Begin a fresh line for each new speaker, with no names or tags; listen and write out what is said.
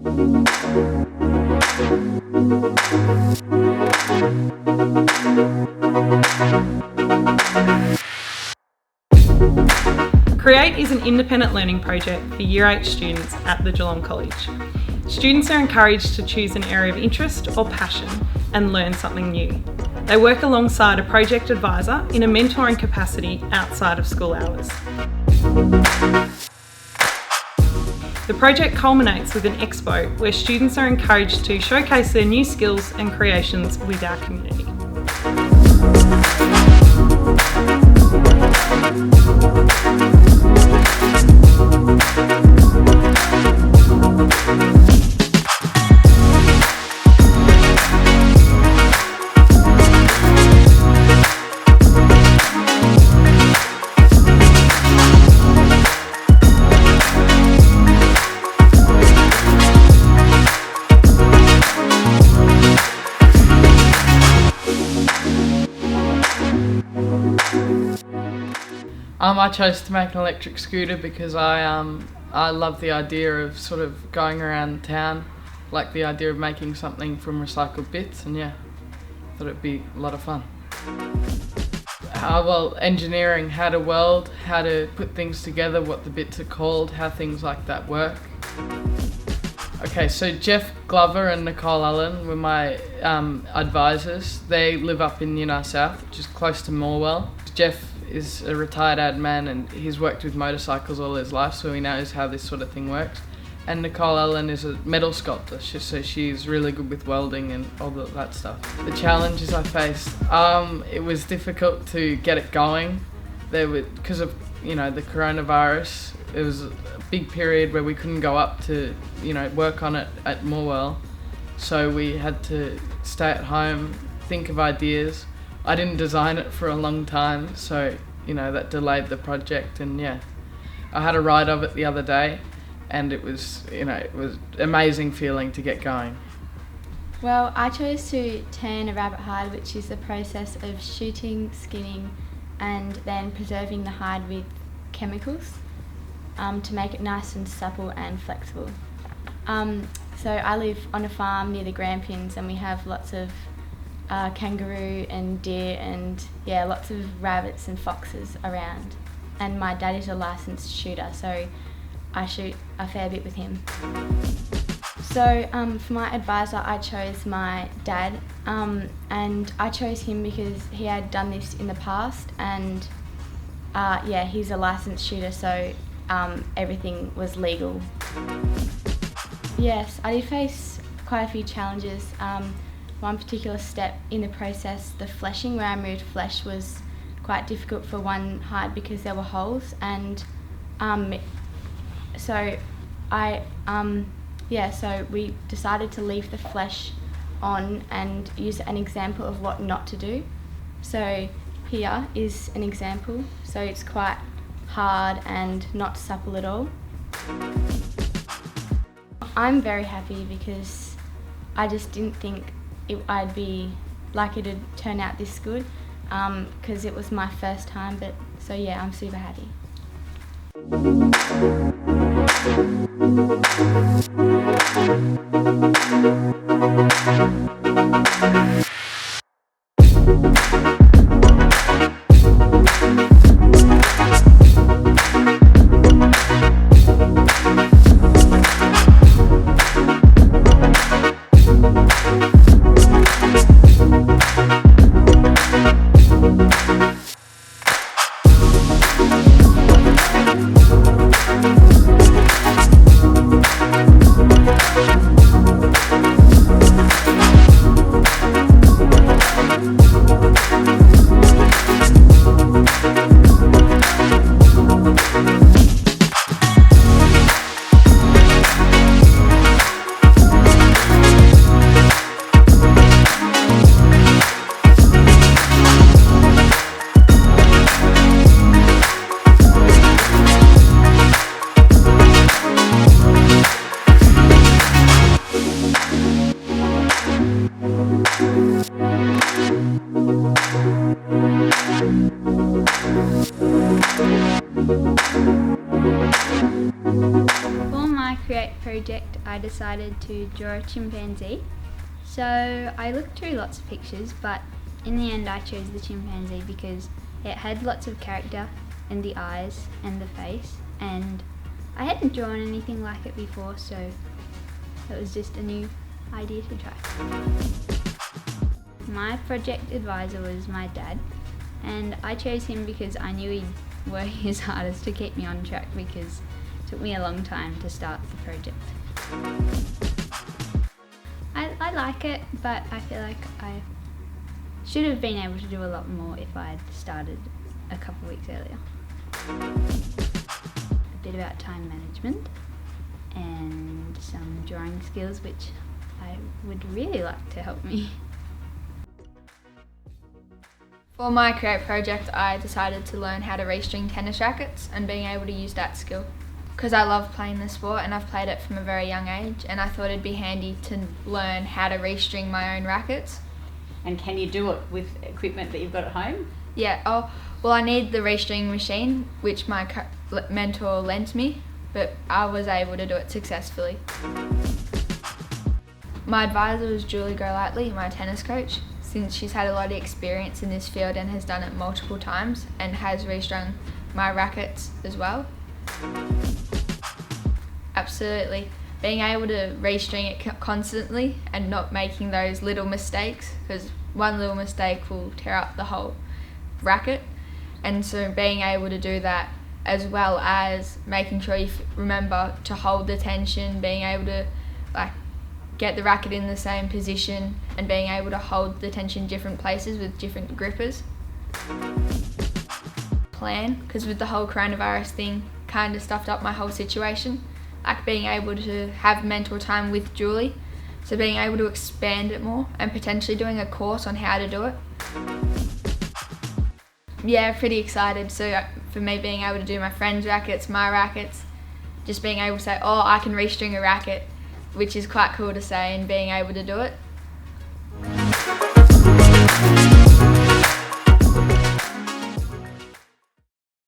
Cre8 is an independent learning project for Year 8 students at the Geelong College. Students are encouraged to choose an area of interest or passion and learn something new. They work alongside a project advisor in a mentoring capacity outside of school hours. The project culminates with an expo where students are encouraged to showcase their new skills and creations with our community.
I chose to make an electric scooter because I love the idea of sort of going around town, like the idea of making something from recycled bits, and yeah, thought it'd be a lot of fun. Well, engineering, how to weld, how to put things together, what the bits are called, how things like that work. Okay, so Jeff Glover and Nicole Allen were my advisors. They live up in New South, which is close to Morwell. Jeff is a retired admin and he's worked with motorcycles all his life, so he knows how this sort of thing works. And Nicole Allen is a metal sculptor, so she's really good with welding and all that stuff. The challenges I faced, it was difficult to get it going. Because of the coronavirus, it was a big period where we couldn't go up to work on it at Morwell, so we had to stay at home, think of ideas. I didn't design it for a long time, so that delayed the project, and yeah, I had a ride of it the other day and it was it was amazing feeling to get going.
Well, I chose to tan a rabbit hide, which is the process of shooting, skinning and then preserving the hide with chemicals to make it nice and supple and flexible. So I live on a farm near the Grampians and we have lots of kangaroo and deer and lots of rabbits and foxes around, and my dad is a licensed shooter, so I shoot a fair bit with him. So for my advisor I chose my dad, and I chose him because he had done this in the past, and he's a licensed shooter, so everything was legal. Yes, I did face quite a few challenges. One particular step in the process, the fleshing, where I moved flesh, was quite difficult for one hide because there were holes, and so we decided to leave the flesh on and use an example of what not to do. So here is an example. So it's quite hard and not supple at all. I'm very happy because I just didn't think it'd turn out this good, because it was my first time, but so yeah, I'm super happy. project, I decided to draw a chimpanzee. So I looked through lots of pictures, but in the end I chose the chimpanzee because it had lots of character in the eyes and the face, and I hadn't drawn anything like it before, so it was just a new idea to try. My project advisor was my dad, and I chose him because I knew he'd work his hardest to keep me on track because it took me a long time to start the project. I like it, but I feel like I should have been able to do a lot more if I had started a couple of weeks earlier. A bit about time management and some drawing skills which I would really like to help me.
For my Cre8 project, I decided to learn how to restring tennis rackets and being able to use that skill. Because I love playing the sport and I've played it from a very young age, and I thought it'd be handy to learn how to restring my own rackets.
And can you do it with equipment that you've got at home?
Yeah, well, I need the restring machine, which my mentor lent me, but I was able to do it successfully. My advisor was Julie Golightly, my tennis coach, since she's had a lot of experience in this field and has done it multiple times and has restrung my rackets as well. Absolutely. Being able to restring it constantly and not making those little mistakes, because one little mistake will tear up the whole racket, and so being able to do that as well as making sure you remember to hold the tension, being able to get the racket in the same position and being able to hold the tension different places with different grippers. Plan, because with the whole coronavirus thing kind of stuffed up my whole situation, like being able to have mental time with Julie, so being able to expand it more and potentially doing a course on how to do it. Yeah, pretty excited. So for me, being able to do my friends' rackets, my rackets, just being able to say, oh, I can restring a racket, which is quite cool to say, and being able to do it.